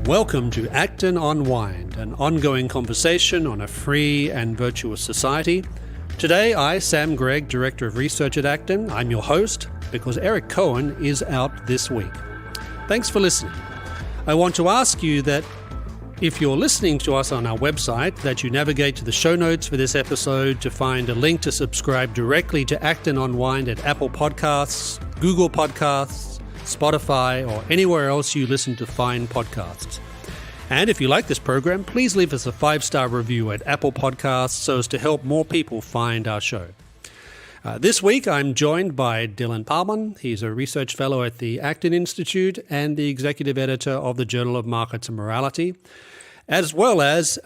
Welcome to Acton Unwind, an ongoing conversation on a free and virtuous society. Today, I, Sam Gregg, Director of Research at Acton, I'm your host because Eric Cohen is out this week. Thanks for listening. I want to ask you that if you're listening to us on our website, that you navigate to the show notes for this episode to find a link to subscribe directly to Acton Unwind at Apple Podcasts, Google Podcasts, Spotify, or anywhere else you listen to fine podcasts. And if you like this program, please leave us a 5-star review at Apple Podcasts so as to help more people find our show. This week, I'm joined by Dylan Pahman. He's a research fellow at the Acton Institute and the executive editor of the Journal of Markets and Morality, as well as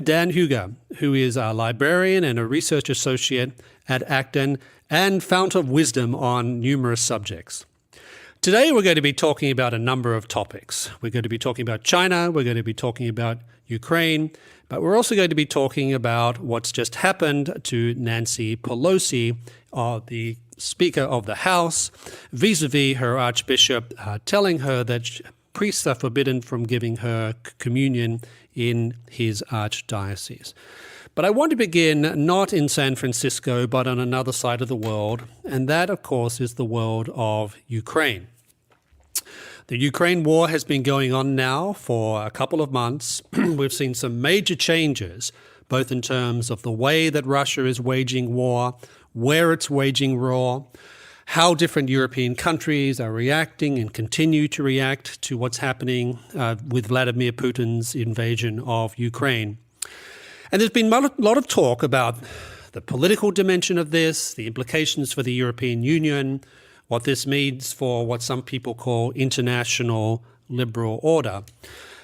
Dan Huger, who is a librarian and a research associate at Acton and fount of wisdom on numerous subjects. Today, we're going to be talking about a number of topics. We're going to be talking about China, we're going to be talking about Ukraine, but we're also going to be talking about what's just happened to Nancy Pelosi, the Speaker of the House, vis-a-vis her archbishop, telling her that priests are forbidden from giving her communion in his archdiocese. But I want to begin not in San Francisco, but on another side of the world, and that, of course, is the world of Ukraine. The Ukraine war has been going on now for a couple of months. We've seen some major changes, both in terms of the way that Russia is waging war, where it's waging war, how different European countries are reacting and continue to react to what's happening with Vladimir Putin's invasion of Ukraine. And there's been a lot of talk about the political dimension of this, the implications for the European Union, what this means for what some people call international liberal order.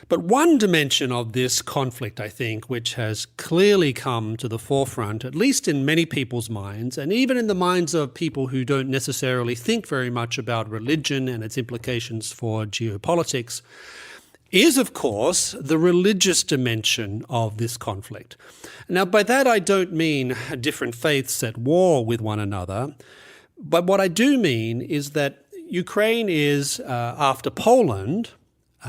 But one dimension of this conflict, I think, which has clearly come to the forefront, at least in many people's minds, and even in the minds of people who don't necessarily think very much about religion and its implications for geopolitics, is, of course, the religious dimension of this conflict. Now, by that I don't mean different faiths at war with one another, but what I do mean is that Ukraine is, after Poland,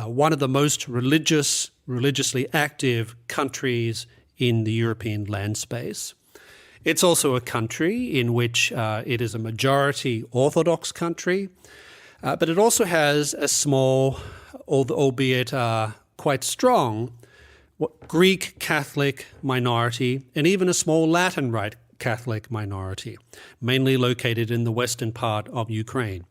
one of the most religiously active countries in the European land space. It's also a country in which it is a majority Orthodox country, but it also has a small, albeit quite strong, Greek Catholic minority, and even a small Latin Rite Catholic minority, mainly located in the western part of Ukraine.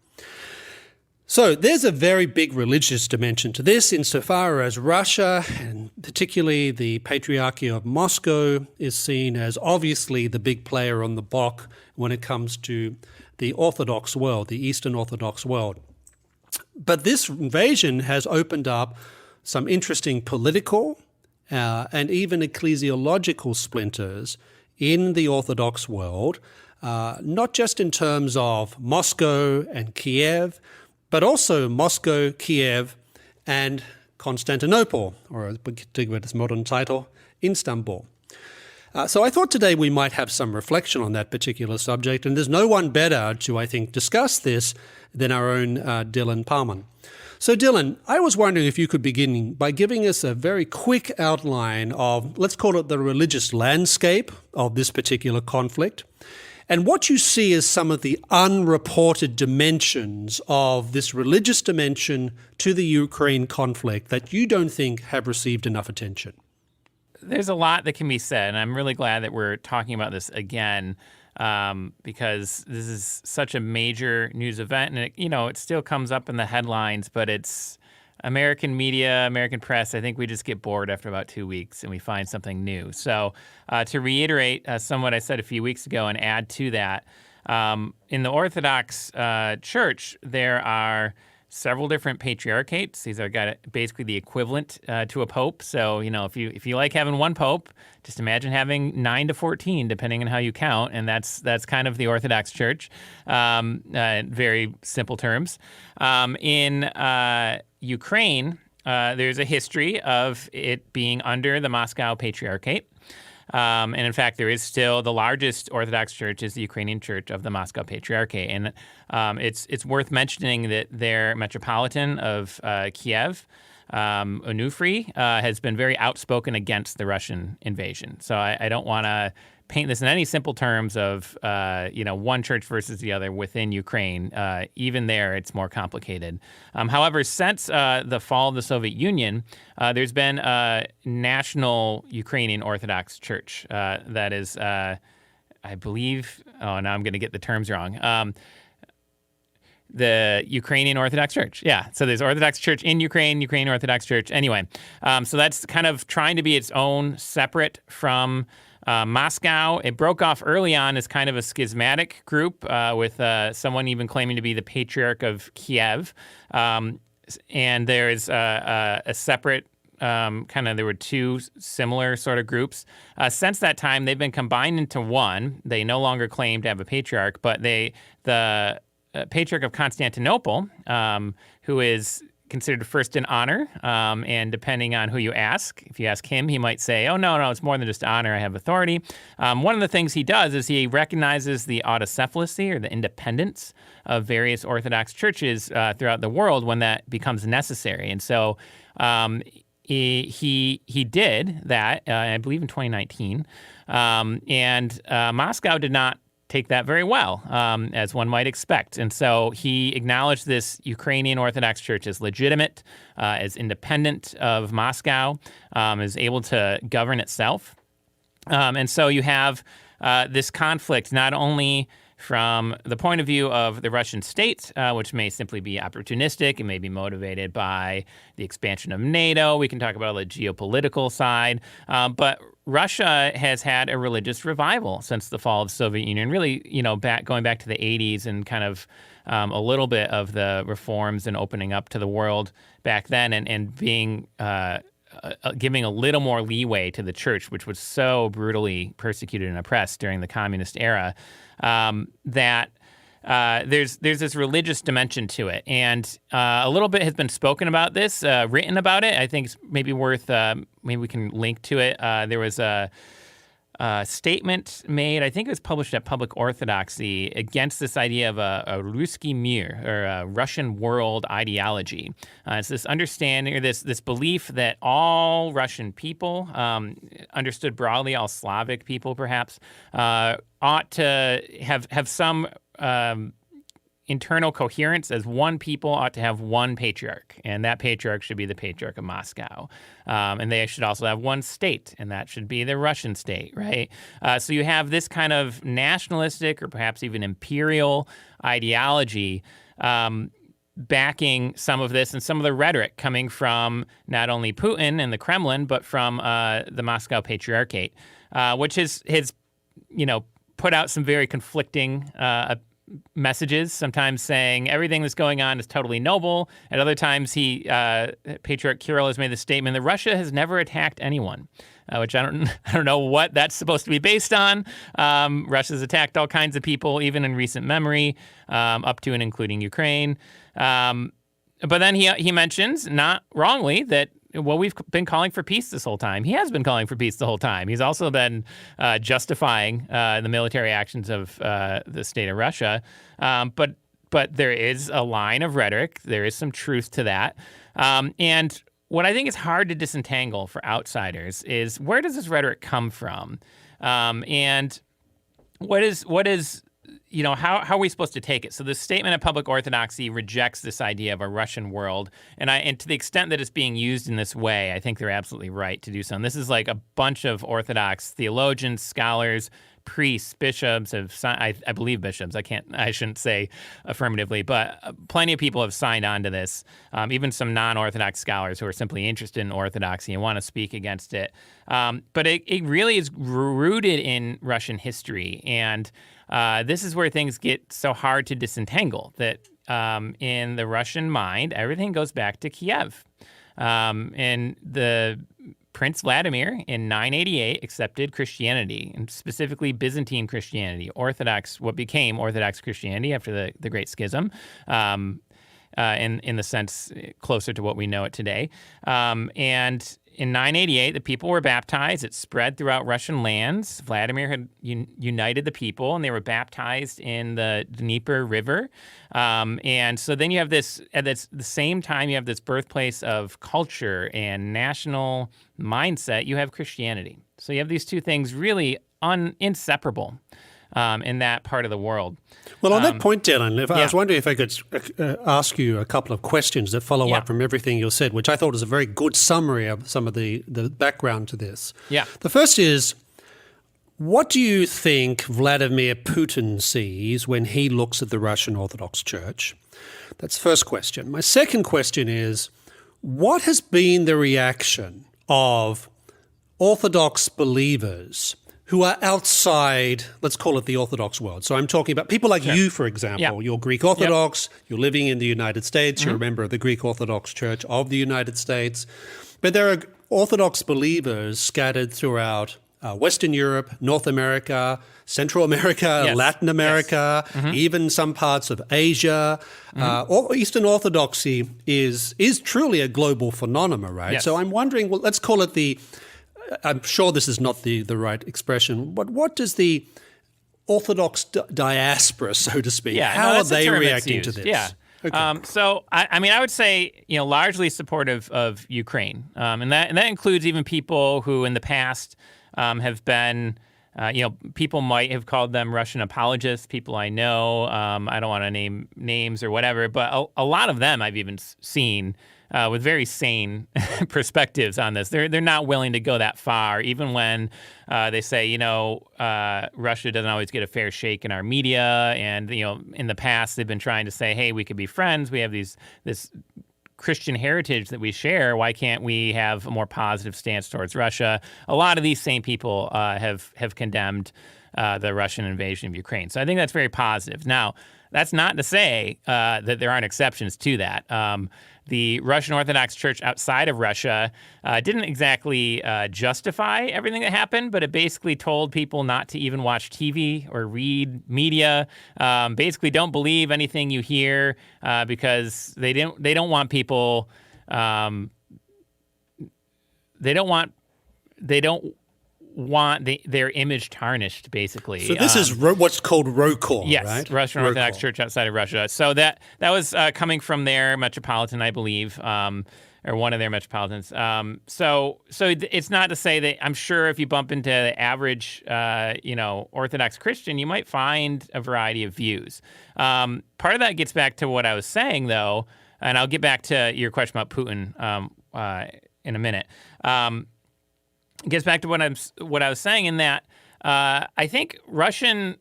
So there's a very big religious dimension to this insofar as Russia, and particularly the Patriarchy of Moscow, is seen as obviously the big player on the block when it comes to the Orthodox world, the Eastern Orthodox world. But this invasion has opened up some interesting political and even ecclesiological splinters in the Orthodox world, not just in terms of Moscow and Kiev, but also Moscow, Kiev, and Constantinople, or to give it its modern title, Istanbul. So I thought today we might have some reflection on that particular subject, and there's no one better to, I think, discuss this than our own Dylan Pahman. So Dylan, I was wondering if you could begin by giving us a very quick outline of, let's call it the religious landscape of this particular conflict, and what you see as some of the unreported dimensions of this religious dimension to the Ukraine conflict that you don't think have received enough attention. There's a lot that can be said, and I'm really glad that we're talking about this again, because this is such a major news event, and it still comes up in the headlines, but it's American media, American press. I think we just get bored after about 2 weeks and we find something new. So to reiterate some of what I said a few weeks ago and add to that, in the Orthodox Church, there are several different patriarchates. These are basically the equivalent to a pope. So, if you like having one pope, just imagine having 9 to 14, depending on how you count. And that's kind of the Orthodox Church, very simple terms. In Ukraine, there's a history of it being under the Moscow Patriarchate. And in fact, there is still the largest Orthodox church is the Ukrainian Church of the Moscow Patriarchate. And it's worth mentioning that their metropolitan of Kiev Onufri has been very outspoken against the Russian invasion. So I don't want to paint this in any simple terms of, one church versus the other within Ukraine. Even there, it's more complicated. However, since the fall of the Soviet Union, there's been a national Ukrainian Orthodox Church that is, I believe, now I'm going to get the terms wrong. The Ukrainian Orthodox Church. Yeah. So there's Orthodox Church in Ukraine, Ukrainian Orthodox Church. Anyway, so that's kind of trying to be its own separate from Moscow. It broke off early on as kind of a schismatic group with someone even claiming to be the Patriarch of Kiev. And there's a separate there were two similar sort of groups. Since that time, they've been combined into one. They no longer claim to have a patriarch, but the Patriarch of Constantinople, who is considered first in honor, and depending on who you ask, if you ask him, he might say, oh, no, it's more than just honor, I have authority. One of the things he does is he recognizes the autocephaly, or the independence of various Orthodox churches throughout the world when that becomes necessary. And so he did that, I believe in 2019, and Moscow did not take that very well, as one might expect. And so he acknowledged this Ukrainian Orthodox Church as legitimate, as independent of Moscow, is able to govern itself. And so you have this conflict not only from the point of view of the Russian state, which may simply be opportunistic and may be motivated by the expansion of NATO. We can talk about the geopolitical side, but Russia has had a religious revival since the fall of the Soviet Union, really, going back to the 80s and kind of a little bit of the reforms and opening up to the world back then and being giving a little more leeway to the church, which was so brutally persecuted and oppressed during the communist era, that there's this religious dimension to it. And a little bit has been spoken about this, written about it. I think it's maybe worth, maybe we can link to it. There was a statement made, I think it was published at Public Orthodoxy, against this idea of a Ruski mir, or a Russian world ideology. It's this understanding, or this belief that all Russian people, understood broadly, all Slavic people perhaps, ought to have some internal coherence. As one people ought to have one patriarch, and that patriarch should be the Patriarch of Moscow. And they should also have one state, and that should be the Russian state, right? So you have this kind of nationalistic or perhaps even imperial ideology backing some of this, and some of the rhetoric coming from not only Putin and the Kremlin, but from the Moscow Patriarchate, which has put out some very conflicting messages, sometimes saying everything that's going on is totally noble. At other times, Patriarch Kirill has made the statement that Russia has never attacked anyone, which I don't know what that's supposed to be based on. Russia's attacked all kinds of people, even in recent memory, up to and including Ukraine. But then he mentions, not wrongly, that we've been calling for peace this whole time. He has been calling for peace the whole time. He's also been justifying the military actions of the state of Russia. But there is a line of rhetoric. There is some truth to that. And what I think is hard to disentangle for outsiders is, where does this rhetoric come from? And what is how are we supposed to take it? So the statement of Public Orthodoxy rejects this idea of a Russian world. And to the extent that it's being used in this way, I think they're absolutely right to do so. And this is like a bunch of Orthodox theologians, scholars, priests, bishops have signed, I believe bishops, I shouldn't say affirmatively, but plenty of people have signed on to this, even some non-Orthodox scholars who are simply interested in Orthodoxy and want to speak against it. But it really is rooted in Russian history. And this is where things get so hard to disentangle, that in the Russian mind, everything goes back to Kiev. And the Prince Vladimir in 988 accepted Christianity, and specifically Byzantine Christianity, what became Orthodox Christianity after the Great Schism. in the sense closer to what we know it today. And in 988, the people were baptized. It spread throughout Russian lands. Vladimir had united the people, and they were baptized in the Dnieper River. And so then you have this, at the same time, you have this birthplace of culture and national mindset. You have Christianity. So you have these two things really inseparable in that part of the world. Well, on that point, Dylan, I was wondering if I could ask you a couple of questions that follow up from everything you said, which I thought was a very good summary of some of the background to this. Yeah. The first is, what do you think Vladimir Putin sees when he looks at the Russian Orthodox Church? That's the first question. My second question is, what has been the reaction of Orthodox believers who are outside, let's call it the Orthodox world? So I'm talking about people like you, for example. Yeah. You're Greek Orthodox, you're living in the United States, you're a member of the Greek Orthodox Church of the United States. But there are Orthodox believers scattered throughout Western Europe, North America, Central America, Latin America, even some parts of Asia. Eastern Orthodoxy is truly a global phenomenon, right? Yes. So I'm wondering, well, let's call it I'm sure this is not the right expression, but what does the Orthodox diaspora, so to speak, how are they reacting to this? Yeah. Okay. So, I would say, largely supportive of Ukraine. And that includes even people who in the past have been, people might have called them Russian apologists, people I know. I don't want to name names or whatever, but a lot of them I've even seen with very sane perspectives on this. They're not willing to go that far, even when they say, Russia doesn't always get a fair shake in our media. And, in the past, they've been trying to say, hey, we could be friends. We have this Christian heritage that we share. Why can't we have a more positive stance towards Russia? A lot of these same people have condemned the Russian invasion of Ukraine. So I think that's very positive. Now, that's not to say that there aren't exceptions to that. The Russian Orthodox Church outside of Russia didn't exactly justify everything that happened, but it basically told people not to even watch TV or read media. Basically, don't believe anything you hear because they don't want people. They don't want their image tarnished, basically. So this is what's called ROCOR, yes, right? Russian Orthodox Church outside of Russia. So that was coming from their metropolitan, I believe, or one of their metropolitans. So it's not to say that I'm sure if you bump into the average, Orthodox Christian, you might find a variety of views. Part of that gets back to what I was saying, though, and I'll get back to your question about Putin in a minute. It gets back to what I was saying in that I think Russian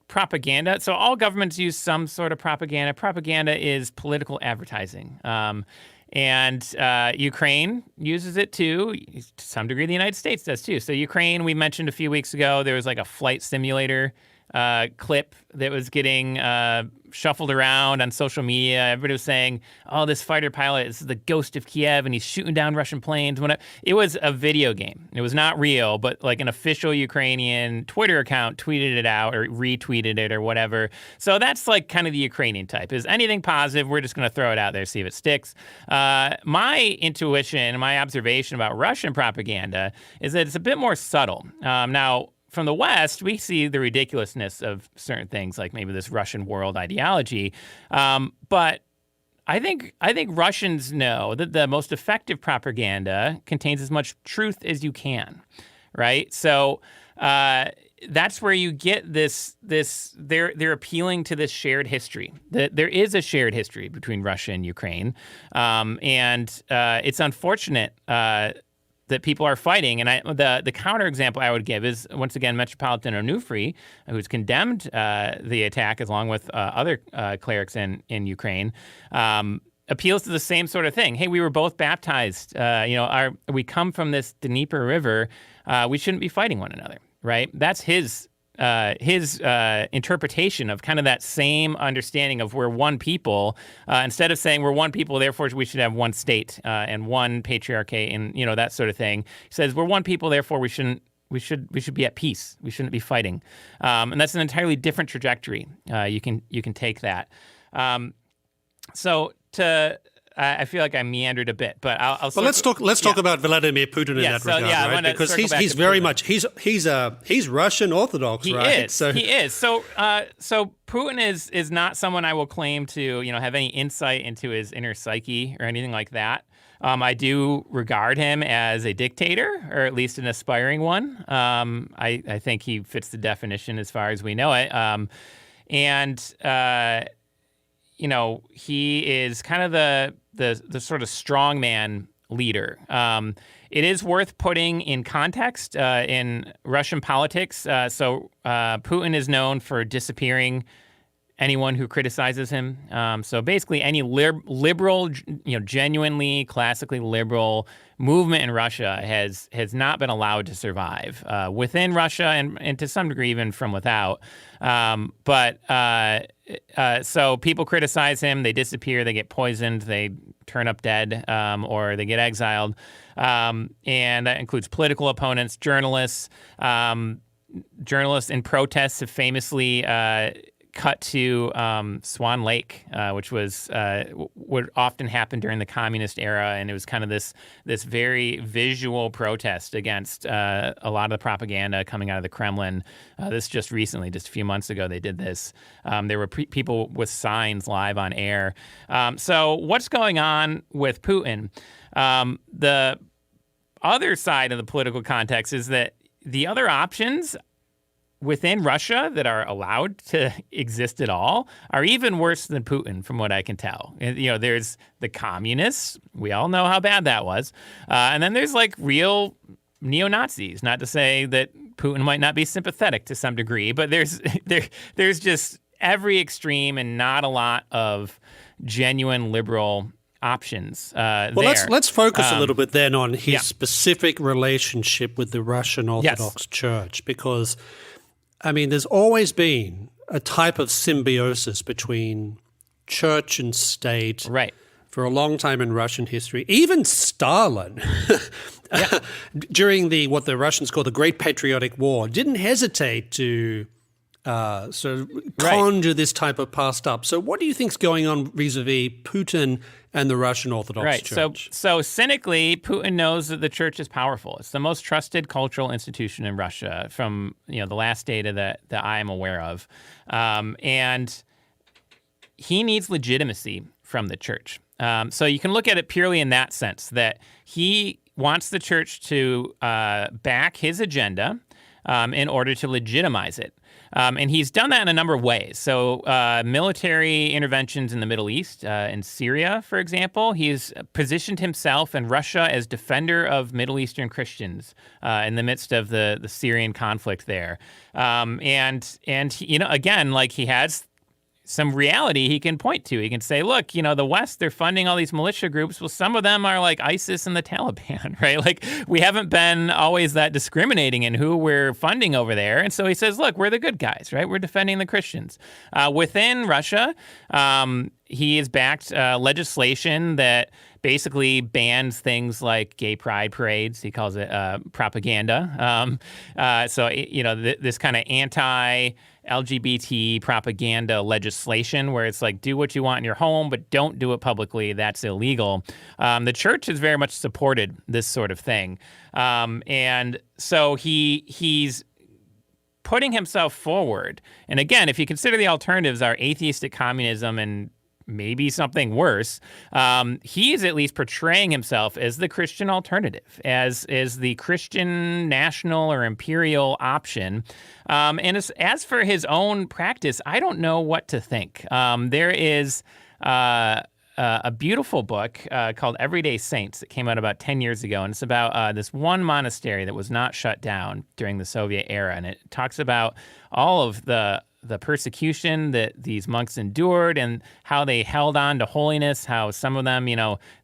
propaganda. So all governments use some sort of propaganda. Propaganda is political advertising, and Ukraine uses it too. To some degree, the United States does too. So Ukraine, we mentioned a few weeks ago, there was like a flight simulator clip that was getting shuffled around on social media. Everybody was saying, oh, this fighter pilot is the ghost of Kiev and he's shooting down Russian planes. It was a video game. It was not real, but like an official Ukrainian Twitter account tweeted it out or retweeted it or whatever. So that's like kind of the Ukrainian type. Is anything positive, we're just going to throw it out there, see if it sticks. My intuition, my observation about Russian propaganda is that it's a bit more subtle. Now, from the West, we see the ridiculousness of certain things, like maybe this Russian world ideology. But I think Russians know that the most effective propaganda contains as much truth as you can, right? So that's where you get this. They're appealing to this shared history. There is a shared history between Russia and Ukraine, and it's unfortunate that people are fighting. And the counterexample I would give is, once again, Metropolitan Onufri, who's condemned the attack along with other clerics in Ukraine, appeals to the same sort of thing. Hey, we were both baptized. We come from this Dnieper River. We shouldn't be fighting one another, right? That's his interpretation of kind of that same understanding of we're one people. Instead of saying we're one people, therefore we should have one state and one patriarchate and that sort of thing. He says we're one people, therefore we should be at peace. We shouldn't be fighting, and that's an entirely different trajectory. You can take that. So to. I feel like I meandered a bit, but I'll. Well, let's talk about Vladimir Putin in that regard, right? Because he's very much he's Russian Orthodox, right? He is. So Putin is not someone I will claim to have any insight into his inner psyche or anything like that. I do regard him as a dictator, or at least an aspiring one. I think he fits the definition as far as we know it. He is kind of the sort of strongman leader. It is worth putting in context in Russian politics. So Putin is known for disappearing anyone who criticizes him. So basically any liberal, genuinely classically liberal movement in Russia has not been allowed to survive within Russia and to some degree even from without. So people criticize him, they disappear, they get poisoned, they turn up dead, or they get exiled. And that includes political opponents, journalists. Journalists in protests have famously cut to Swan Lake, which was would often happen during the communist era, and it was kind of this very visual protest against a lot of the propaganda coming out of the Kremlin. This just recently, just a few months ago, they did this. There were people with signs live on air. So what's going on with Putin? The other side of the political context is that the other options within Russia that are allowed to exist at all are even worse than Putin, from what I can tell. There's the communists. We all know how bad that was. And then there's like real neo-Nazis. Not to say that Putin might not be sympathetic to some degree, but there's just every extreme and not a lot of genuine liberal options there. Let's focus a little bit then on his specific relationship with the Russian Orthodox Church, because there's always been a type of symbiosis between church and state for a long time in Russian history. Even Stalin, during what the Russians call the Great Patriotic War, didn't hesitate to sort of conjure this type of past up. So what do you think's going on vis-a-vis Putin and the Russian Orthodox Church? So cynically, Putin knows that the church is powerful. It's the most trusted cultural institution in Russia from the last data that I am aware of. And he needs legitimacy from the church. So you can look at it purely in that sense, that he wants the church to back his agenda in order to legitimize it. And he's done that in a number of ways. So military interventions in the Middle East, in Syria, for example, he's positioned himself and Russia as defender of Middle Eastern Christians in the midst of the Syrian conflict there. And again, like he has some reality he can point to. He can say, look, the West, they're funding all these militia groups. Well, some of them are like ISIS and the Taliban, right? Like we haven't been always that discriminating in who we're funding over there. And so he says, look, we're the good guys, right? We're defending the Christians. Within Russia, he has backed legislation that basically bans things like gay pride parades. He calls it propaganda. This kind of anti-LGBT propaganda legislation where it's like, do what you want in your home, but don't do it publicly. That's illegal. The church has very much supported this sort of thing. And so he's putting himself forward. And again, if you consider the alternatives are atheistic communism and maybe something worse, he is at least portraying himself as the Christian alternative, as the Christian national or imperial option. And as for his own practice, I don't know what to think. There is a beautiful book called Everyday Saints that came out about 10 years ago, and it's about this one monastery that was not shut down during the Soviet era, and it talks about all of the persecution that these monks endured and how they held on to holiness, how some of them,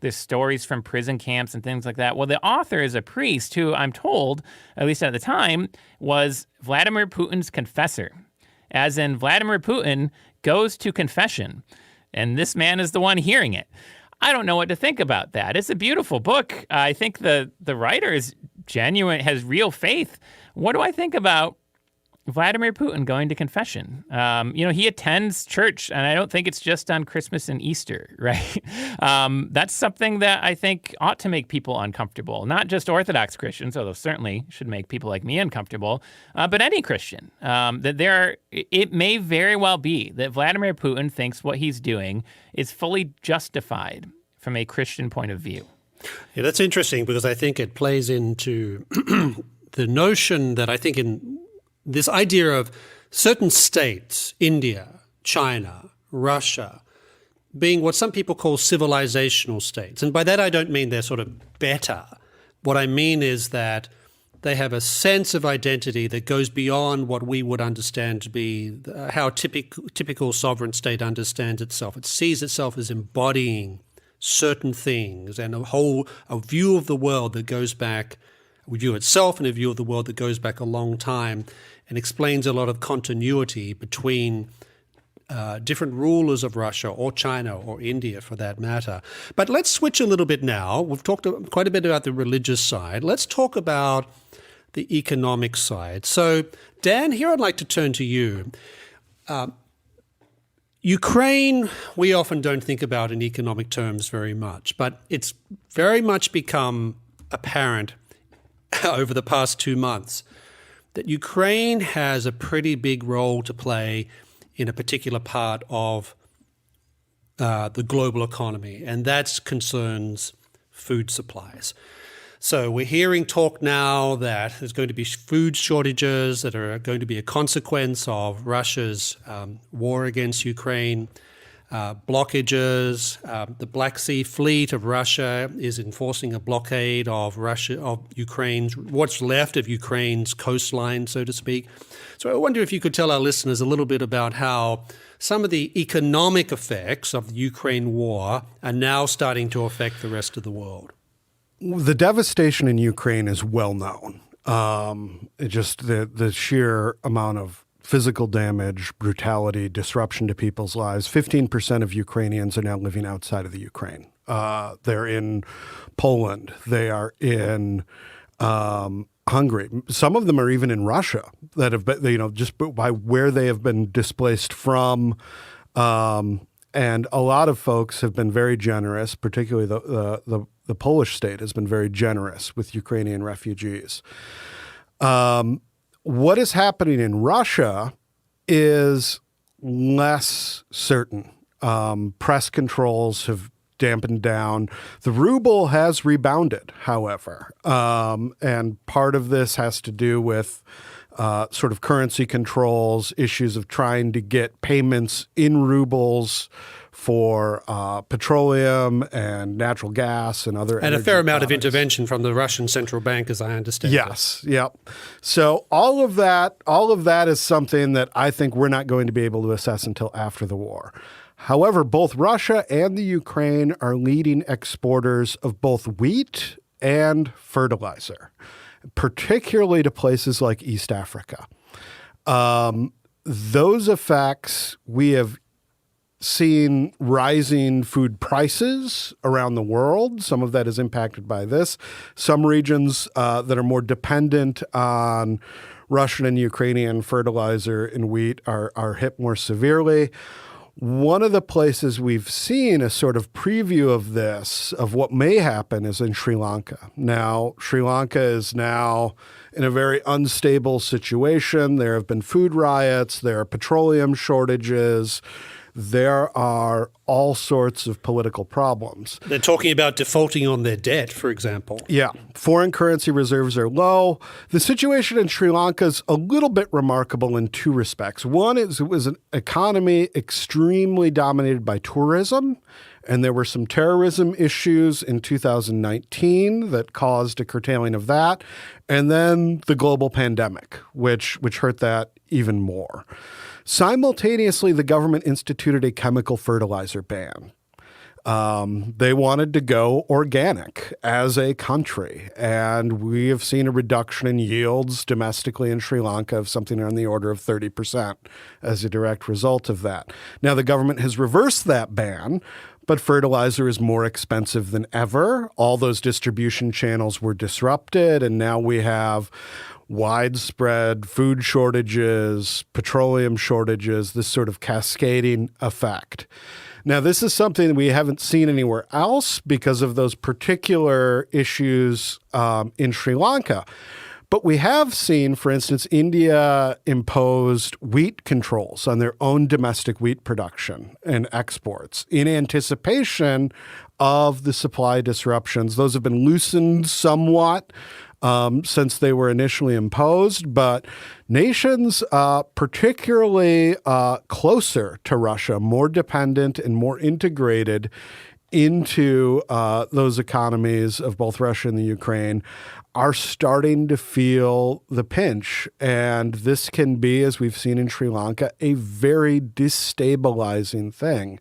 there's stories from prison camps and things like that. Well, the author is a priest who I'm told, at least at the time, was Vladimir Putin's confessor, as in Vladimir Putin goes to confession, and this man is the one hearing it. I don't know what to think about that. It's a beautiful book. I think the writer is genuine, has real faith. What do I think about Vladimir Putin going to confession. He attends church, and I don't think it's just on Christmas and Easter, right? That's something that I think ought to make people uncomfortable, not just Orthodox Christians, although certainly should make people like me uncomfortable, but any Christian. It may very well be that Vladimir Putin thinks what he's doing is fully justified from a Christian point of view. Yeah, that's interesting because I think it plays into the notion that I think in this idea of certain states, India, China, Russia, being what some people call civilizational states. And by that I don't mean they're sort of better. What I mean is that they have a sense of identity that goes beyond what we would understand to be how a typical sovereign state understands itself. It sees itself as embodying certain things and a view of the world that goes back, a view itself and a view of the world that goes back a long time and explains a lot of continuity between different rulers of Russia or China or India for that matter. But let's switch a little bit now. We've talked quite a bit about the religious side. Let's talk about the economic side. So, Dan, here I'd like to turn to you. Ukraine, we often don't think about in economic terms very much, but it's very much become apparent over the past 2 months that Ukraine has a pretty big role to play in a particular part of the global economy, and that concerns food supplies. So we're hearing talk now that there's going to be food shortages that are going to be a consequence of Russia's war against Ukraine, blockages. The Black Sea Fleet of Russia is enforcing a blockade of Ukraine's, what's left of Ukraine's coastline, so to speak. So I wonder if you could tell our listeners a little bit about how some of the economic effects of the Ukraine war are now starting to affect the rest of the world. The devastation in Ukraine is well known. Just the sheer amount of physical damage, brutality, disruption to people's lives. 15% of Ukrainians are now living outside of the Ukraine. They're in Poland. They are in Hungary. Some of them are even in Russia that have been, just by where they have been displaced from. And a lot of folks have been very generous, particularly the Polish state has been very generous with Ukrainian refugees. What is happening in Russia is less certain. Press controls have dampened down. The ruble has rebounded, however. And part of this has to do with sort of currency controls, issues of trying to get payments in rubles for petroleum and natural gas and other and a fair amount products. of intervention from the Russian central bank, as I understand. Yes, yep. So all of that is something that I think we're not going to be able to assess until after the war. However, both Russia and the Ukraine are leading exporters of both wheat and fertilizer, particularly to places like East Africa. Those effects, we have seen rising food prices around the world. Some of that is impacted by this. Some regions that are more dependent on Russian and Ukrainian fertilizer and wheat are hit more severely. One of the places we've seen a sort of preview of this, of what may happen, is in Sri Lanka. Now, Sri Lanka is now in a very unstable situation. There have been food riots. There are petroleum shortages. There are all sorts of political problems. They're talking about defaulting on their debt, for example. Yeah. Foreign currency reserves are low. The situation in Sri Lanka is a little bit remarkable in two respects. One is it was an economy extremely dominated by tourism, and there were some terrorism issues in 2019 that caused a curtailing of that, and then the global pandemic, which hurt that even more. Simultaneously, the government instituted a chemical fertilizer ban. They wanted to go organic as a country, and we have seen a reduction in yields domestically in Sri Lanka of something on the order of 30% as a direct result of that. Now, the government has reversed that ban, but fertilizer is more expensive than ever. All those distribution channels were disrupted, and now we have widespread food shortages, petroleum shortages, this sort of cascading effect. Now, this is something we haven't seen anywhere else because of those particular issues in Sri Lanka. But we have seen, for instance, India imposed wheat controls on their own domestic wheat production and exports in anticipation of the supply disruptions. Those have been loosened somewhat since they were initially imposed, but nations particularly closer to Russia, more dependent and more integrated into those economies of both Russia and the Ukraine, are starting to feel the pinch. And this can be, as we've seen in Sri Lanka, a very destabilizing thing,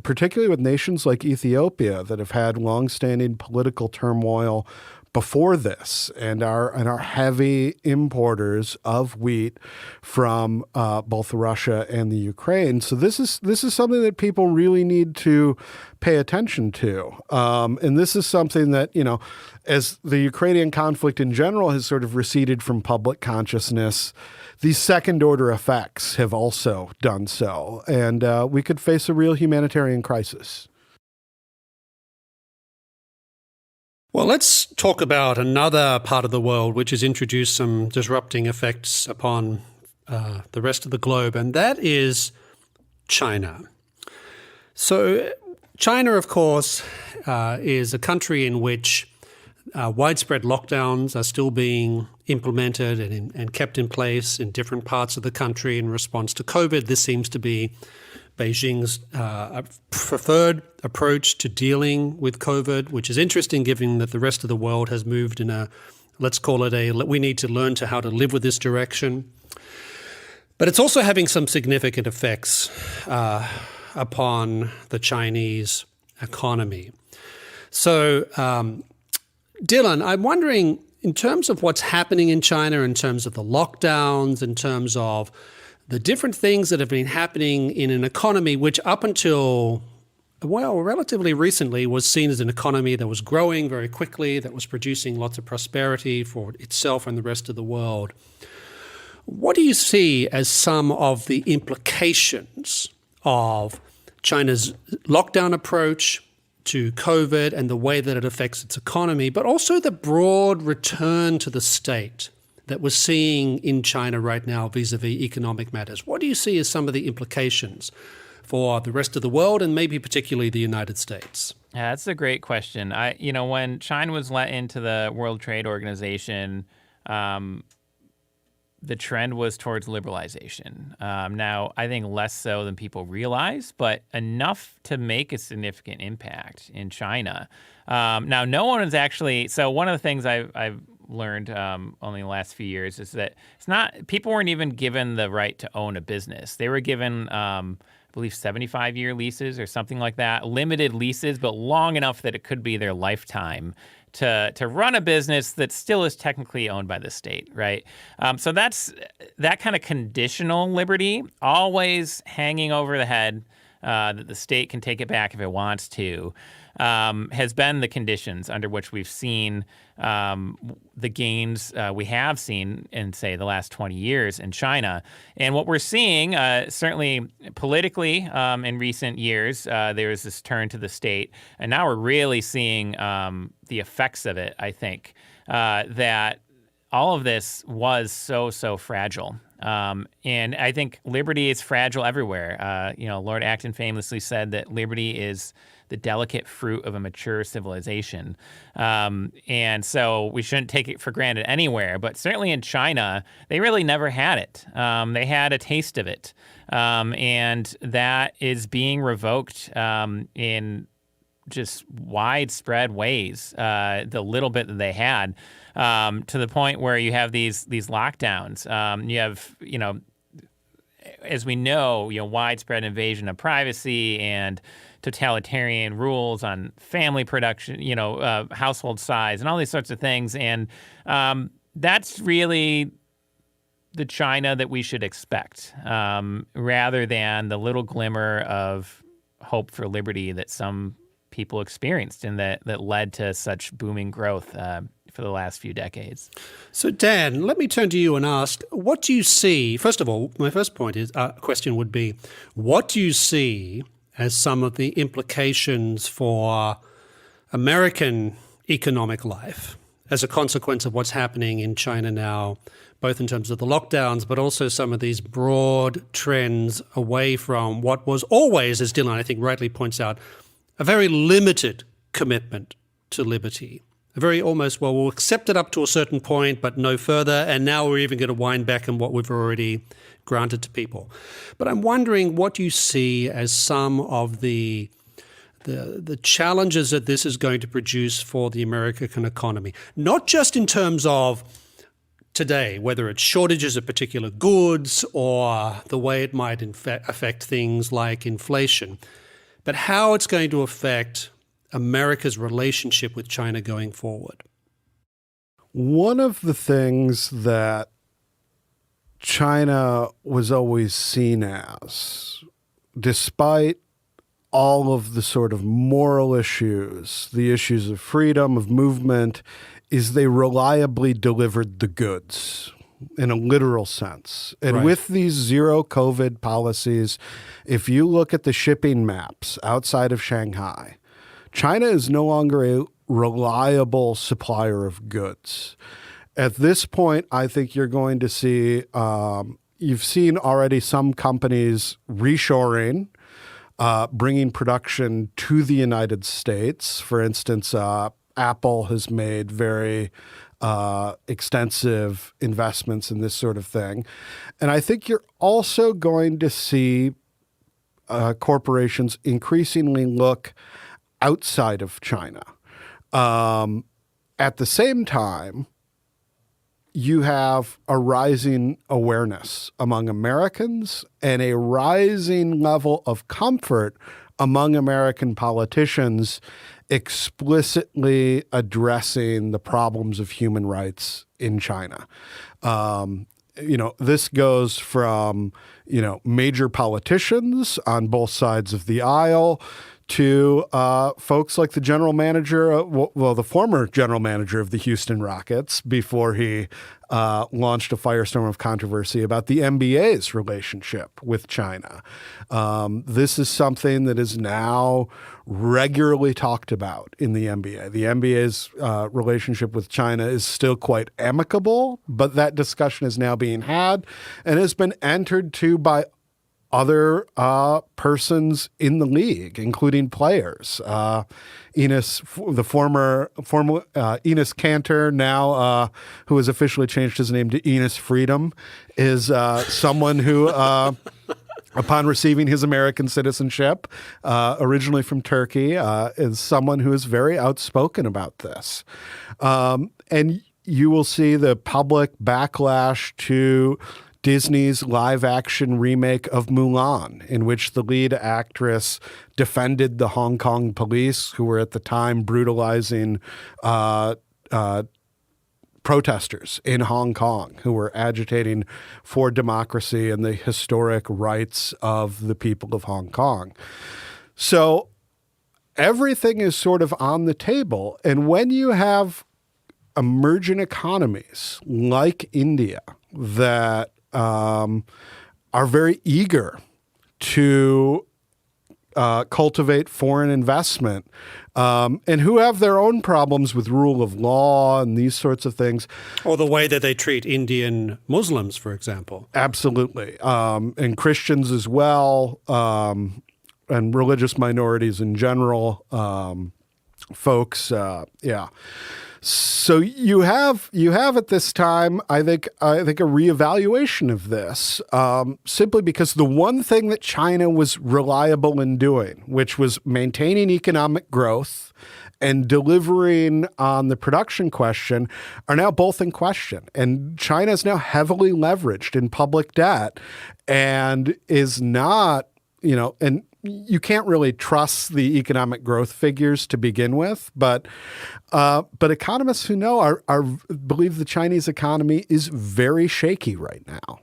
particularly with nations like Ethiopia that have had longstanding political turmoil before this and are heavy importers of wheat from both Russia and the Ukraine. So this is something that people really need to pay attention to. And this is something that, as the Ukrainian conflict in general has sort of receded from public consciousness, these second-order effects have also done so. And we could face a real humanitarian crisis. Well, let's talk about another part of the world which has introduced some disrupting effects upon the rest of the globe, and that is China. So China, of course, is a country in which widespread lockdowns are still being implemented and kept in place in different parts of the country in response to COVID. This seems to be Beijing's preferred approach to dealing with COVID, which is interesting given that the rest of the world has moved in let's call it we need to learn how to live with this direction. But it's also having some significant effects upon the Chinese economy. So, Dylan, I'm wondering, in terms of what's happening in China, in terms of the lockdowns, in terms of the different things that have been happening in an economy which up until, relatively recently was seen as an economy that was growing very quickly, that was producing lots of prosperity for itself and the rest of the world. What do you see as some of the implications of China's lockdown approach to COVID and the way that it affects its economy, but also the broad return to the state that we're seeing in China right now vis-a-vis economic matters? What do you see as some of the implications for the rest of the world and maybe particularly the United States? Yeah, that's a great question. When China was let into the World Trade Organization, the trend was towards liberalization. Now, I think less so than people realize, but enough to make a significant impact in China. Now, no one is actually. So one of the things I've learned only in the last few years is that people weren't even given the right to own a business. They were given, I believe, 75-year leases or something like that, limited leases, but long enough that it could be their lifetime to run a business that still is technically owned by the state, right? So that's that kind of conditional liberty, always hanging over the head that the state can take it back if it wants to, has been the conditions under which we've seen the gains we have seen in, say, the last 20 years in China. And what we're seeing, certainly politically in recent years, there was this turn to the state. And now we're really seeing the effects of it, I think, that all of this was so fragile. And I think liberty is fragile everywhere. Lord Acton famously said that liberty is the delicate fruit of a mature civilization. And so we shouldn't take it for granted anywhere. But certainly in China, they really never had it. They had a taste of it. And that is being revoked in just widespread ways, the little bit that they had, to the point where you have these lockdowns. You have, as we know, widespread invasion of privacy and totalitarian rules on family production, household size and all these sorts of things. And that's really the China that we should expect, rather than the little glimmer of hope for liberty that some people experienced and that led to such booming growth for the last few decades. So, Dan, let me turn to you and ask, what do you see? First of all, my first question would be, what do you see as some of the implications for American economic life as a consequence of what's happening in China now, both in terms of the lockdowns, but also some of these broad trends away from what was always, as Dylan, I think, rightly points out, a very limited commitment to liberty? A very almost, well, we'll accept it up to a certain point, but no further, and now we're even going to wind back on what we've already granted to people. But I'm wondering what you see as some of the challenges that this is going to produce for the American economy, not just in terms of today, whether it's shortages of particular goods or the way it might affect things like inflation, but how it's going to affect America's relationship with China going forward. One of the things that China was always seen as, despite all of the sort of moral issues, the issues of freedom, of movement, is they reliably delivered the goods in a literal sense. And Right. with these zero COVID policies, if you look at the shipping maps outside of Shanghai, China is no longer a reliable supplier of goods. At this point, I think you're going to see, you've seen already some companies reshoring, bringing production to the United States. For instance, Apple has made very extensive investments in this sort of thing. And I think you're also going to see corporations increasingly look outside of China. At the same time, you have a rising awareness among Americans and a rising level of comfort among American politicians explicitly addressing the problems of human rights in China. This goes from, major politicians on both sides of the aisle to folks like the general manager, the former general manager of the Houston Rockets, before he launched a firestorm of controversy about the NBA's relationship with China. This is something that is now regularly talked about in the NBA. The NBA's relationship with China is still quite amicable, but that discussion is now being had and has been entered to by other persons in the league, including players. Enes, the former Enes Kanter, now who has officially changed his name to Enes Freedom, is someone who, upon receiving his American citizenship, originally from Turkey, is someone who is very outspoken about this. And you will see the public backlash to Disney's live-action remake of Mulan, in which the lead actress defended the Hong Kong police, who were at the time brutalizing protesters in Hong Kong, who were agitating for democracy and the historic rights of the people of Hong Kong. So everything is sort of on the table. And when you have emerging economies like India that are very eager to cultivate foreign investment, and who have their own problems with rule of law and these sorts of things. Or the way that they treat Indian Muslims, for example. Absolutely. And Christians as well, and religious minorities in general, folks. So you have at this time, I think a reevaluation of this, simply because the one thing that China was reliable in doing, which was maintaining economic growth and delivering on the production question, are now both in question. And China is now heavily leveraged in public debt and is not, and you can't really trust the economic growth figures to begin with, but economists who know believe the Chinese economy is very shaky right now.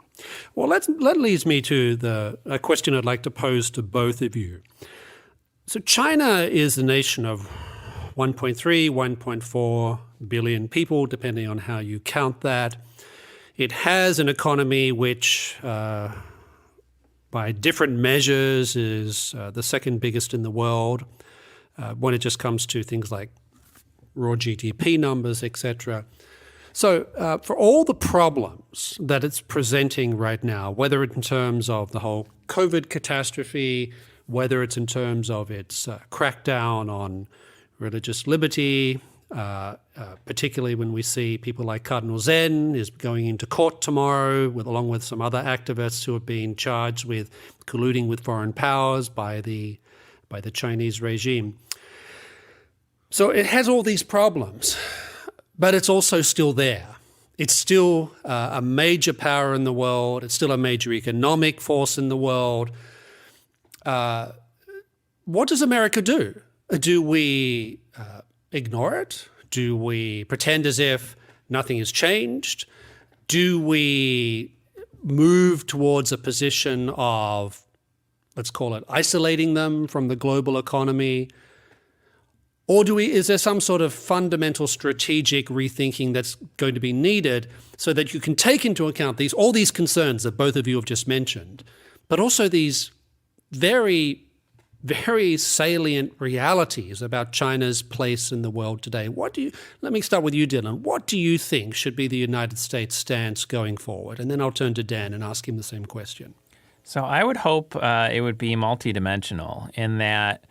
Well, that leads me to a question I'd like to pose to both of you. So China is a nation of 1.3, 1.4 billion people, depending on how you count that. It has an economy which, by different measures, is the second biggest in the world when it just comes to things like raw GDP numbers, etc. So for all the problems that it's presenting right now, whether it's in terms of the whole COVID catastrophe, whether it's in terms of its crackdown on religious liberty, particularly when we see people like Cardinal Zen is going into court tomorrow, along with some other activists who have been charged with colluding with foreign powers by the Chinese regime. So it has all these problems, but it's also still there. It's still a major power in the world. It's still a major economic force in the world. What does America do? Do we ignore it? Do we pretend as if nothing has changed? Do we move towards a position of, let's call it, isolating them from the global economy? Or is there some sort of fundamental strategic rethinking that's going to be needed so that you can take into account all these concerns that both of you have just mentioned, but also these very, very salient realities about China's place in the world today? Let me start with you, Dylan. What do you think should be the United States stance going forward? And then I'll turn to Dan and ask him the same question. So I would hope it would be multidimensional in that,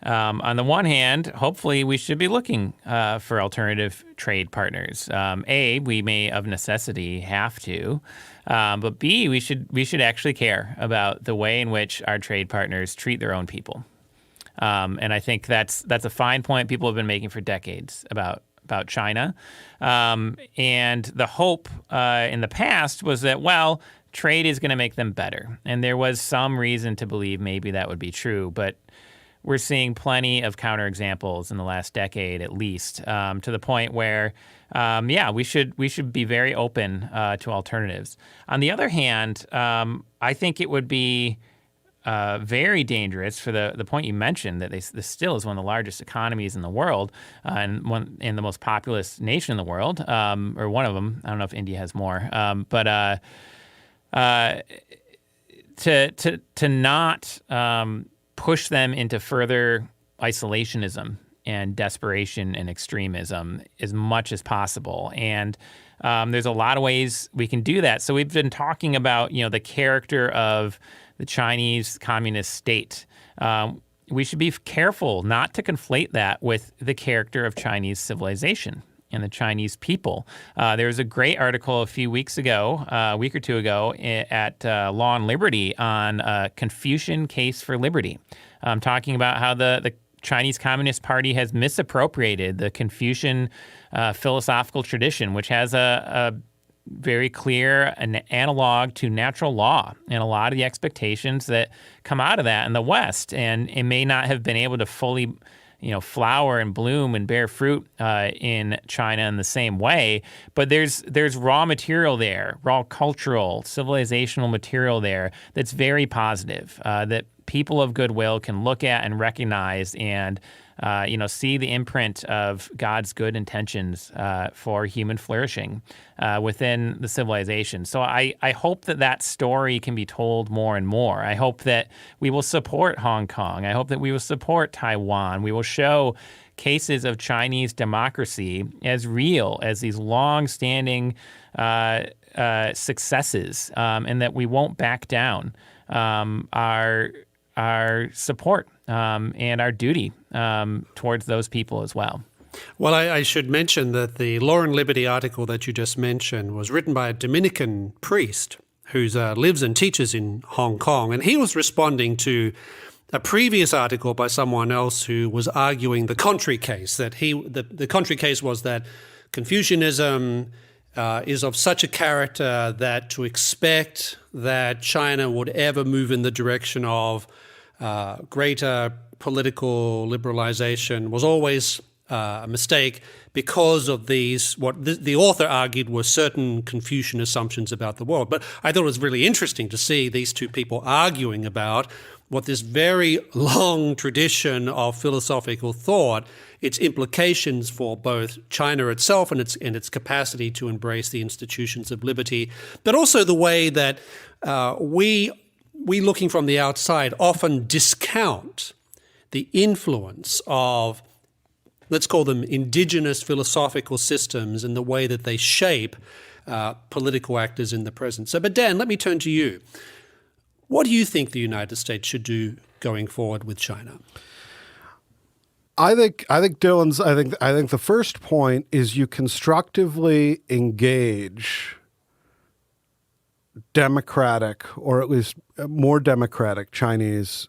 on the one hand, hopefully we should be looking for alternative trade partners. A, we may of necessity have to, but B, we should actually care about the way in which our trade partners treat their own people. And I think that's a fine point people have been making for decades about China. And the hope in the past was that, well, trade is going to make them better. And there was some reason to believe maybe that would be true, but we're seeing plenty of counterexamples in the last decade, at least, to the point where, we should be very open to alternatives. On the other hand, I think it would be very dangerous for the point you mentioned that this still is one of the largest economies in the world and the most populous nation in the world, or one of them. I don't know if India has more, but to not push them into further isolationism and desperation and extremism as much as possible. And there's a lot of ways we can do that. So we've been talking about, the character of the Chinese communist state. We should be careful not to conflate that with the character of Chinese civilization and the Chinese people. There was a great article a week or two ago at Law and Liberty on Confucian Case for Liberty, talking about how the Chinese Communist Party has misappropriated the Confucian philosophical tradition, which has a very clear an analog to natural law and a lot of the expectations that come out of that in the West. And it may not have been able to fully flower and bloom and bear fruit in China in the same way. But there's raw material there, raw cultural, civilizational material there that's very positive, that people of goodwill can look at and recognize and see the imprint of God's good intentions for human flourishing within the civilization. So I hope that story can be told more and more. I hope that we will support Hong Kong. I hope that we will support Taiwan. We will show cases of Chinese democracy as real as these long-standing successes, and that we won't back down our support and our duty towards those people as well. Well, I should mention that the Law and Liberty article that you just mentioned was written by a Dominican priest who lives and teaches in Hong Kong, and he was responding to a previous article by someone else who was arguing the contrary case, that the contrary case was that Confucianism is of such a character that to expect that China would ever move in the direction of greater political liberalization was always a mistake because of what the author argued were certain Confucian assumptions about the world. But I thought it was really interesting to see these two people arguing about what this very long tradition of philosophical thought, its implications for both China itself and its capacity to embrace the institutions of liberty, but also the way that we looking from the outside often discount the influence of, let's call them indigenous philosophical systems and the way that they shape political actors in the present. So, but Dan, let me turn to you. What do you think the United States should do going forward with China? I think Dylan's. I think the first point is you constructively engage democratic, or at least more democratic, Chinese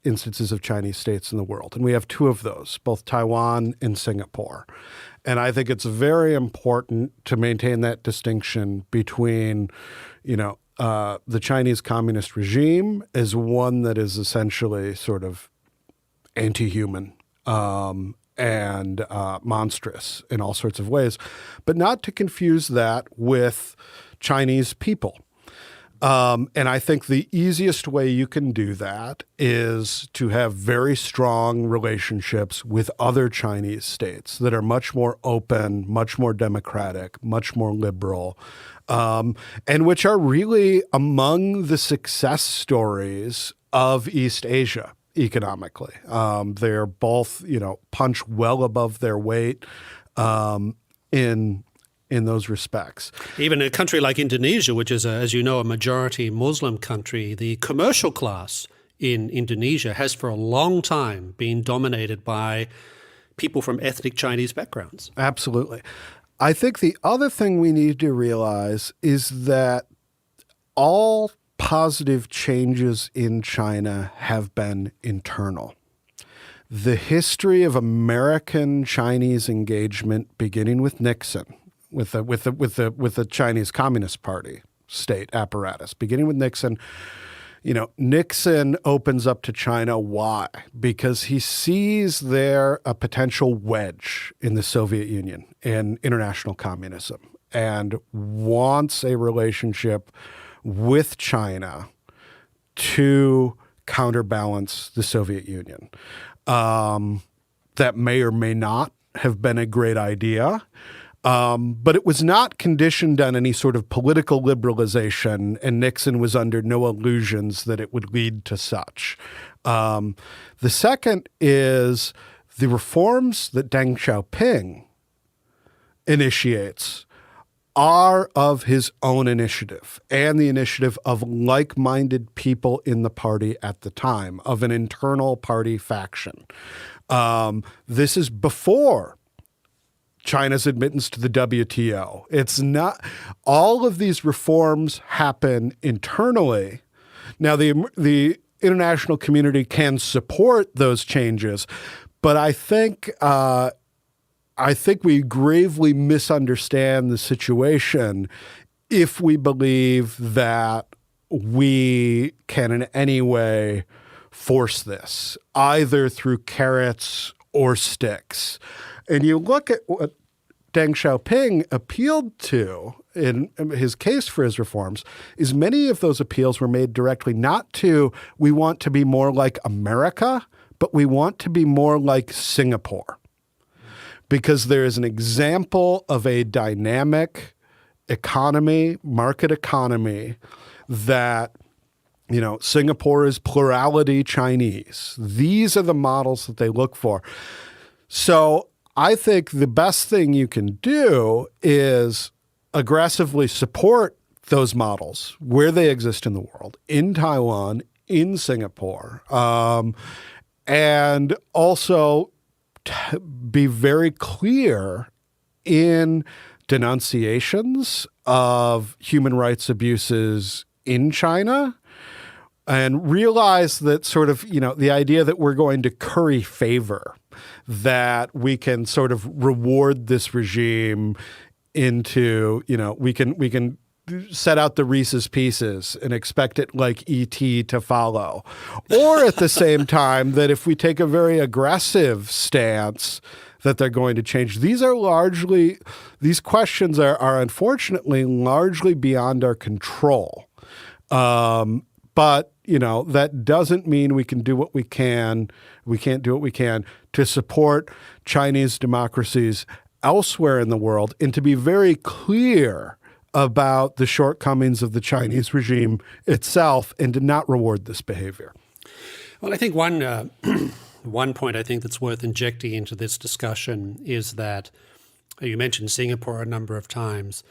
instances of Chinese states in the world, and we have two of those, both Taiwan and Singapore. And I think it's very important to maintain that distinction between, the Chinese communist regime as one that is essentially sort of anti-human and monstrous in all sorts of ways, but not to confuse that with Chinese people. And I think the easiest way you can do that is to have very strong relationships with other Chinese states that are much more open, much more democratic, much more liberal, and which are really among the success stories of East Asia economically. They're both, punch well above their weight in those respects. Even a country like Indonesia, which is, as you know, a majority Muslim country, the commercial class in Indonesia has for a long time been dominated by people from ethnic Chinese backgrounds. Absolutely. I think the other thing we need to realize is that all positive changes in China have been internal. The history of American-Chinese engagement, beginning with Nixon, with the Chinese Communist Party state apparatus, beginning with Nixon. Nixon opens up to China. Why? Because he sees there a potential wedge in the Soviet Union and international communism, and wants a relationship with China to counterbalance the Soviet Union. That may or may not have been a great idea. But it was not conditioned on any sort of political liberalization, and Nixon was under no illusions that it would lead to such. The second is the reforms that Deng Xiaoping initiates are of his own initiative and the initiative of like-minded people in the party at the time, of an internal party faction. This is before China's admittance to the WTO. It's not, all of these reforms happen internally. Now, the international community can support those changes, but I think we gravely misunderstand the situation if we believe that we can in any way force this, either through carrots or sticks. And you look at what Deng Xiaoping appealed to in his case for his reforms, is many of those appeals were made directly not to, we want to be more like America, but we want to be more like Singapore. Because there is an example of a dynamic economy, market economy, that, Singapore is plurality Chinese. These are the models that they look for. So I think the best thing you can do is aggressively support those models where they exist in the world, in Taiwan, in Singapore, and also be very clear in denunciations of human rights abuses in China, and realize that sort of, the idea that we're going to curry favor, that we can sort of reward this regime into, we can set out the Reese's Pieces and expect it like E.T. to follow. Or at the same time, that if we take a very aggressive stance, that they're going to change. These questions are unfortunately largely beyond our control. But, that doesn't mean we can do what we can. We can't do what we can to support Chinese democracies elsewhere in the world, and to be very clear about the shortcomings of the Chinese regime itself, and to not reward this behavior. Well, I think one point I think that's worth injecting into this discussion is that you mentioned Singapore a number of times.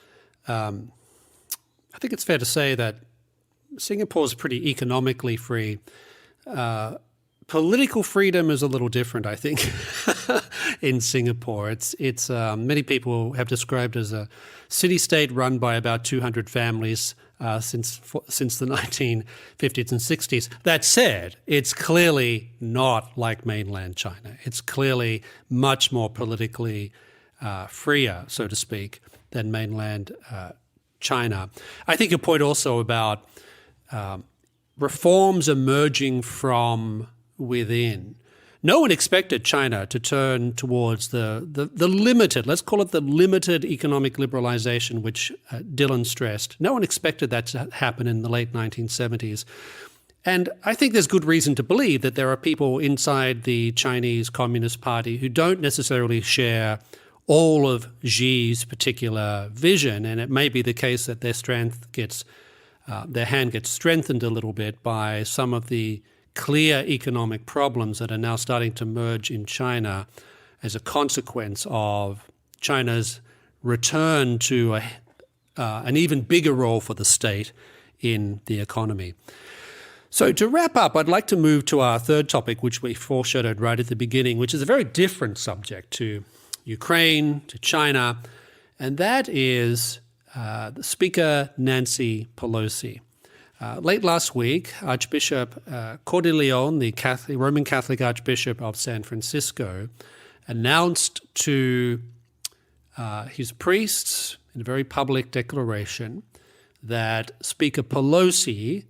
I think it's fair to say that Singapore is pretty economically free. Political freedom is a little different, I think, in Singapore. It's many people have described as a city-state run by about 200 families since the 1950s and 60s. That said, it's clearly not like mainland China. It's clearly much more politically freer, so to speak, than mainland China. I think your point also about reforms emerging from within. No one expected China to turn towards the limited, let's call it the limited economic liberalization, which Dylan stressed. No one expected that to happen in the late 1970s. And I think there's good reason to believe that there are people inside the Chinese Communist Party who don't necessarily share all of Xi's particular vision. And it may be the case that their hand gets strengthened a little bit by some of the clear economic problems that are now starting to emerge in China as a consequence of China's return to an even bigger role for the state in the economy. So to wrap up, I'd like to move to our third topic, which we foreshadowed right at the beginning, which is a very different subject to Ukraine, to China, and that is the Speaker Nancy Pelosi. Late last week, Archbishop Cordileone, the Roman Catholic Archbishop of San Francisco, announced to his priests in a very public declaration that Speaker Pelosi,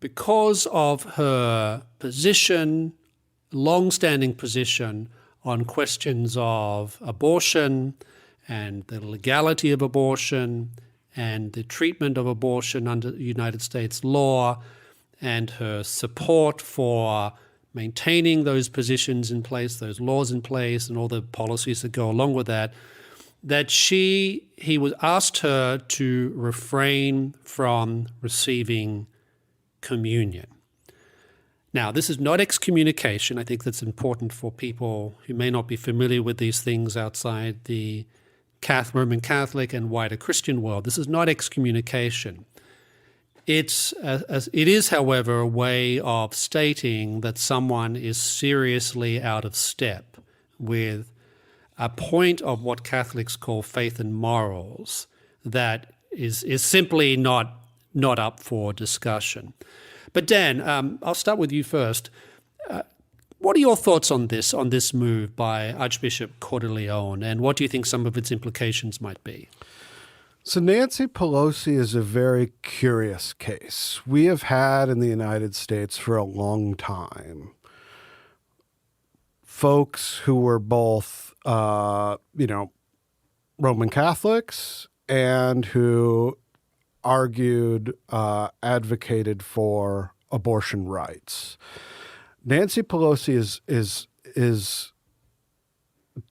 because of her position, long-standing position on questions of abortion and the legality of abortion and the treatment of abortion under United States law, and her support for maintaining those positions in place, those laws in place, and all the policies that go along with that, that he was asked her to refrain from receiving communion. Now, this is not excommunication. I think that's important for people who may not be familiar with these things outside the Roman Catholic and wider Christian world. This is not excommunication. It is, however, a way of stating that someone is seriously out of step with a point of what Catholics call faith and morals that is simply not up for discussion. But Dan, I'll start with you first. What are your thoughts on this move by Archbishop Cordileone, and what do you think some of its implications might be? So Nancy Pelosi is a very curious case. We have had in the United States for a long time folks who were both, Roman Catholics and who argued, advocated for abortion rights. Nancy Pelosi is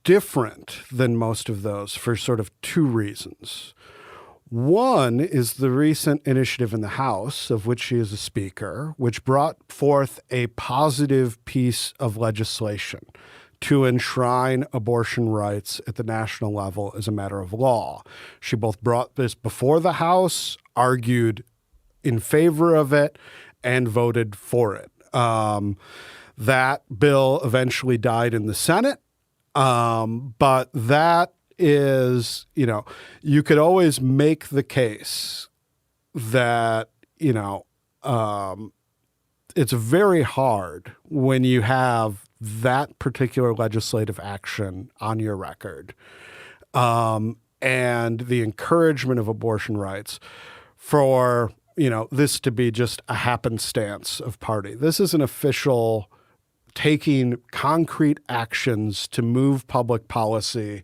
different than most of those for sort of two reasons. One is the recent initiative in the House, of which she is a speaker, which brought forth a positive piece of legislation to enshrine abortion rights at the national level as a matter of law. She both brought this before the House, argued in favor of it, and voted for it. That bill eventually died in the Senate, but that is, you could always make the case that, it's very hard when you have that particular legislative action on your record, and the encouragement of abortion rights for, this to be just a happenstance of party. This is an official taking concrete actions to move public policy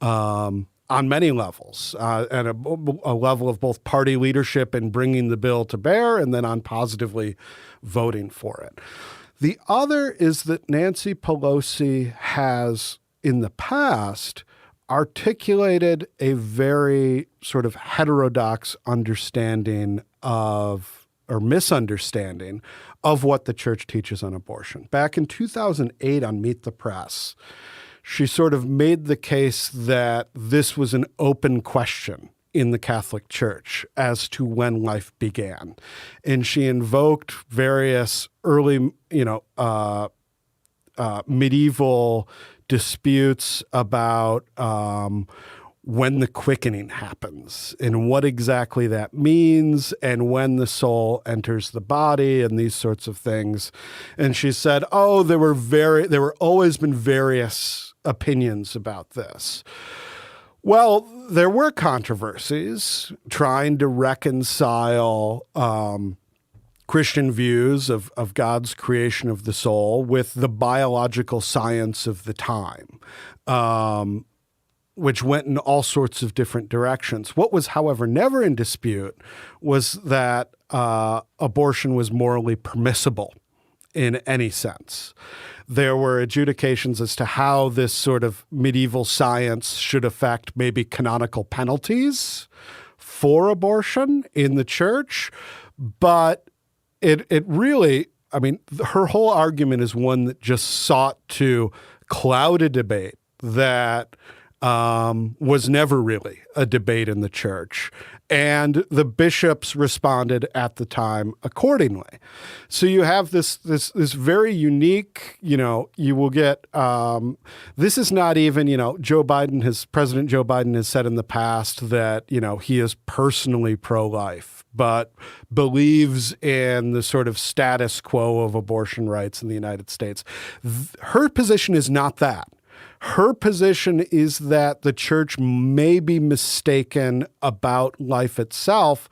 on on many levels, at a level of both party leadership in bringing the bill to bear and then on positively voting for it. The other is that Nancy Pelosi has, in the past, articulated a very sort of heterodox understanding of, or misunderstanding of what the church teaches on abortion. Back in 2008 on Meet the Press, she sort of made the case that this was an open question in the Catholic Church as to when life began. And she invoked various early, medieval disputes about when the quickening happens and what exactly that means and when the soul enters the body and these sorts of things. And she said, there were always been various opinions about this. Well, there were controversies trying to reconcile Christian views of God's creation of the soul with the biological science of the time, which went in all sorts of different directions. What was, however, never in dispute was that abortion was morally permissible in any sense. There were adjudications as to how this sort of medieval science should affect maybe canonical penalties for abortion in the church. But it really, her whole argument is one that just sought to cloud a debate that was never really a debate in the church. And the bishops responded at the time accordingly. So you have this very unique, you will get, this is not even, President Joe Biden has said in the past that, he is personally pro-life, but believes in the sort of status quo of abortion rights in the United States. Her position is not that. Her position is that the church may be mistaken about life itself,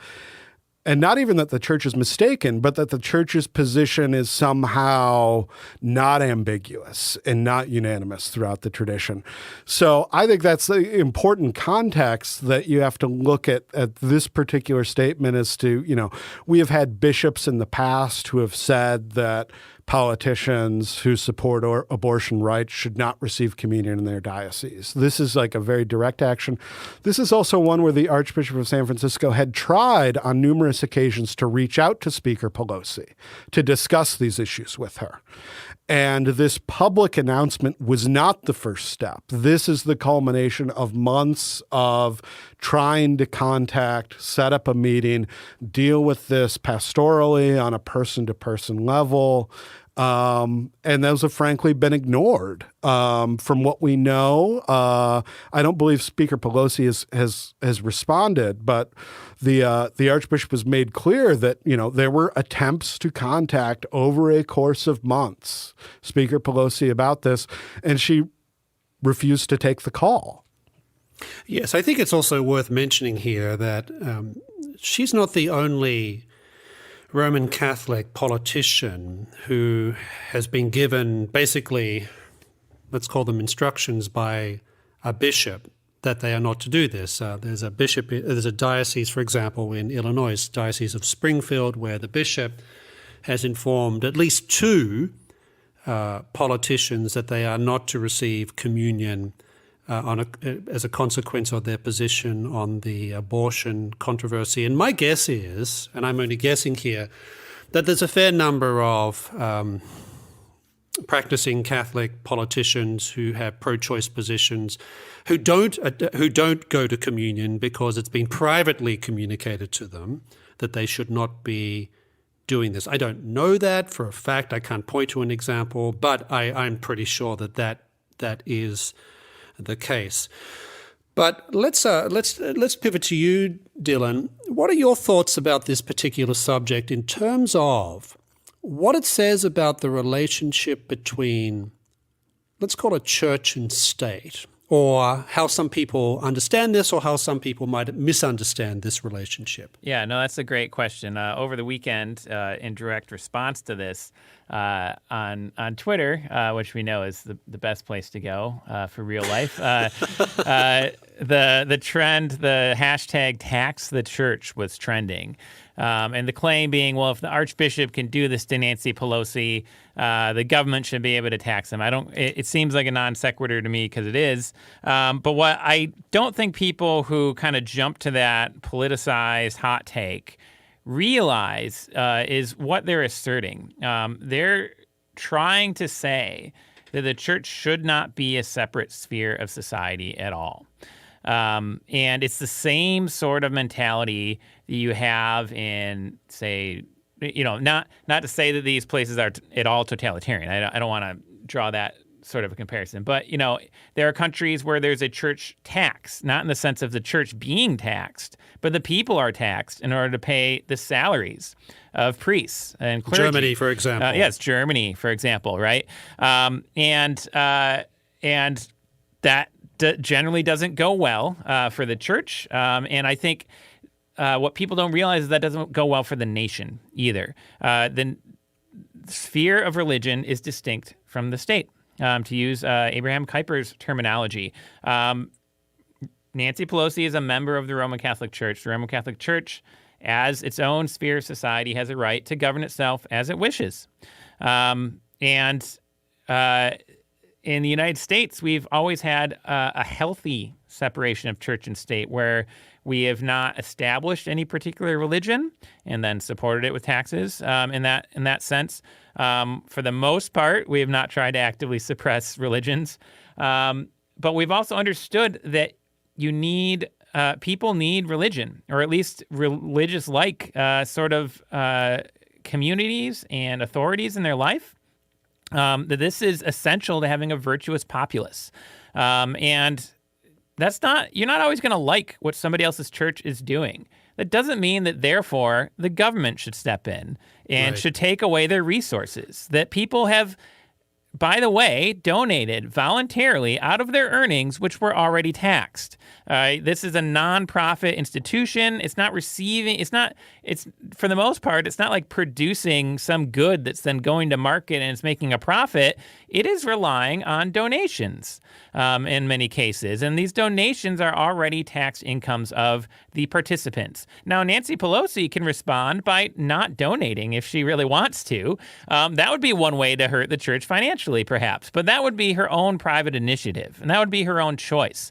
and not even that the church is mistaken, but that the church's position is somehow not ambiguous and not unanimous throughout the tradition. So I think that's the important context that you have to look at this particular statement as to, we have had bishops in the past who have said that politicians who support abortion rights should not receive communion in their diocese. This is like a very direct action. This is also one where the Archbishop of San Francisco had tried on numerous occasions to reach out to Speaker Pelosi to discuss these issues with her. And this public announcement was not the first step. This is the culmination of months of trying to contact, set up a meeting, deal with this pastorally on a person-to-person level. And those have frankly been ignored. From what we know, I don't believe Speaker Pelosi has responded, but the Archbishop has made clear that, there were attempts to contact over a course of months Speaker Pelosi about this, and she refused to take the call. Yes, I think it's also worth mentioning here that she's not the only Roman Catholic politician who has been given basically, let's call them instructions by a bishop that they are not to do this. There's a diocese, for example, in Illinois, Diocese of Springfield, where the bishop has informed at least two politicians that they are not to receive communion as a consequence of their position on the abortion controversy. And my guess is, and I'm only guessing here, that there's a fair number of practicing Catholic politicians who have pro-choice positions who don't go to communion because it's been privately communicated to them that they should not be doing this. I don't know that for a fact. I can't point to an example, but I'm pretty sure that is the case. But let's pivot to you, Dylan. What are your thoughts about this particular subject in terms of what it says about the relationship between, let's call it church and state, or how some people understand this or how some people might misunderstand this relationship? Yeah, no, that's a great question. Over the weekend, in direct response to this, on Twitter, which we know is the best place to go for real life. The trend, the hashtag tax the church was trending. And the claim being, well, if the archbishop can do this to Nancy Pelosi, the government should be able to tax them. It seems like a non sequitur to me because it is. But what I don't think people who kind of jump to that politicized hot take realize is what they're asserting. They're trying to say that the church should not be a separate sphere of society at all. And it's the same sort of mentality that you have in, say, not to say that these places are at all totalitarian. I don't want to draw that sort of a comparison. But, there are countries where there's a church tax, not in the sense of the church being taxed, but the people are taxed in order to pay the salaries of priests and clergy. Germany, for example. Yes, Germany, for example, right? And that generally doesn't go well for the church. And I think what people don't realize is that doesn't go well for the nation either. The sphere of religion is distinct from the state. To use Abraham Kuyper's terminology, Nancy Pelosi is a member of the Roman Catholic Church. The Roman Catholic Church, as its own sphere of society, has a right to govern itself as it wishes. And in the United States, we've always had a healthy separation of church and state where we have not established any particular religion and then supported it with taxes in that sense. For the most part, we have not tried to actively suppress religions. But we've also understood that people need religion, or at least religious-like sort of communities and authorities in their life. That this is essential to having a virtuous populace. And you're not always going to like what somebody else's church is doing. That doesn't mean that, therefore, the government should step in and should take away their resources that people have, by the way, donated voluntarily out of their earnings, which were already taxed. This is a nonprofit institution. It's for the most part, it's not like producing some good that's then going to market and it's making a profit. It is relying on donations in many cases. And these donations are already taxed incomes of the participants. Now, Nancy Pelosi can respond by not donating if she really wants to. That would be one way to hurt the church financially, perhaps. But that would be her own private initiative, and that would be her own choice.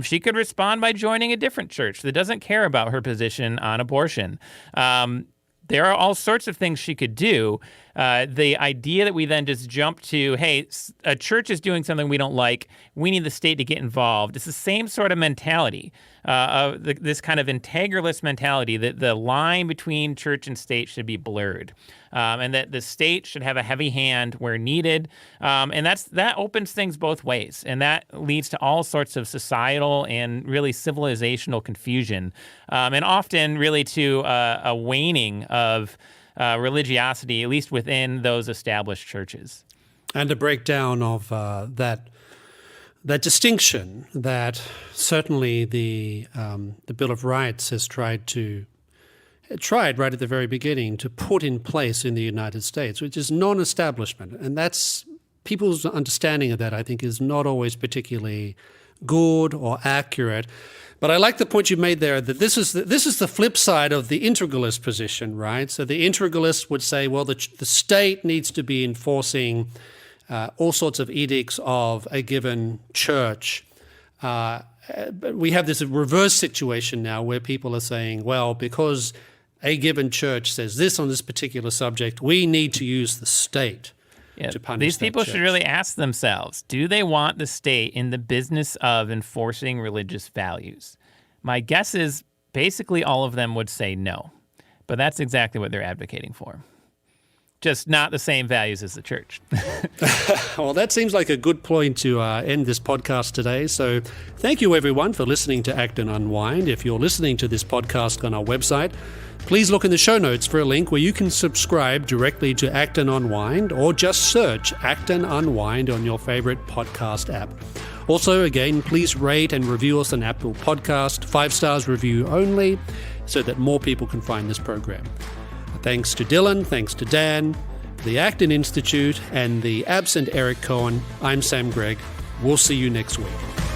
She could respond by joining a different church that doesn't care about her position on abortion. There are all sorts of things she could do. The idea that we then just jump to, hey, a church is doing something we don't like, we need the state to get involved. It's the same sort of mentality, of this kind of integralist mentality that the line between church and state should be blurred, and that the state should have a heavy hand where needed. And that opens things both ways, and that leads to all sorts of societal and really civilizational confusion, and often really to a waning of religiosity, at least within those established churches. And a breakdown of that distinction that certainly the Bill of Rights has tried right at the very beginning to put in place in the United States, which is non-establishment. And that's people's understanding of that, I think, is not always particularly good or accurate. But I like the point you made there that this is the flip side of the integralist position, right? So the integralist would say, well, the state needs to be enforcing all sorts of edicts of a given church. But we have this reverse situation now where people are saying, well, because a given church says this on this particular subject, we need to use the state to punish these people that church. Should really ask themselves, do they want the state in the business of enforcing religious values? My guess is basically all of them would say no, but that's exactly what they're advocating for. Just not the same values as the church. Well, that seems like a good point to end this podcast today. So thank you, everyone, for listening to Acton Unwind. If you're listening to this podcast on our website, please look in the show notes for a link where you can subscribe directly to Acton Unwind, or just search Acton Unwind on your favorite podcast app. Also, again, please rate and review us on Apple Podcast, 5 stars review only, so that more people can find this program. Thanks to Dylan, thanks to Dan, the Acton Institute, and the absent Eric Cohen, I'm Sam Gregg. We'll see you next week.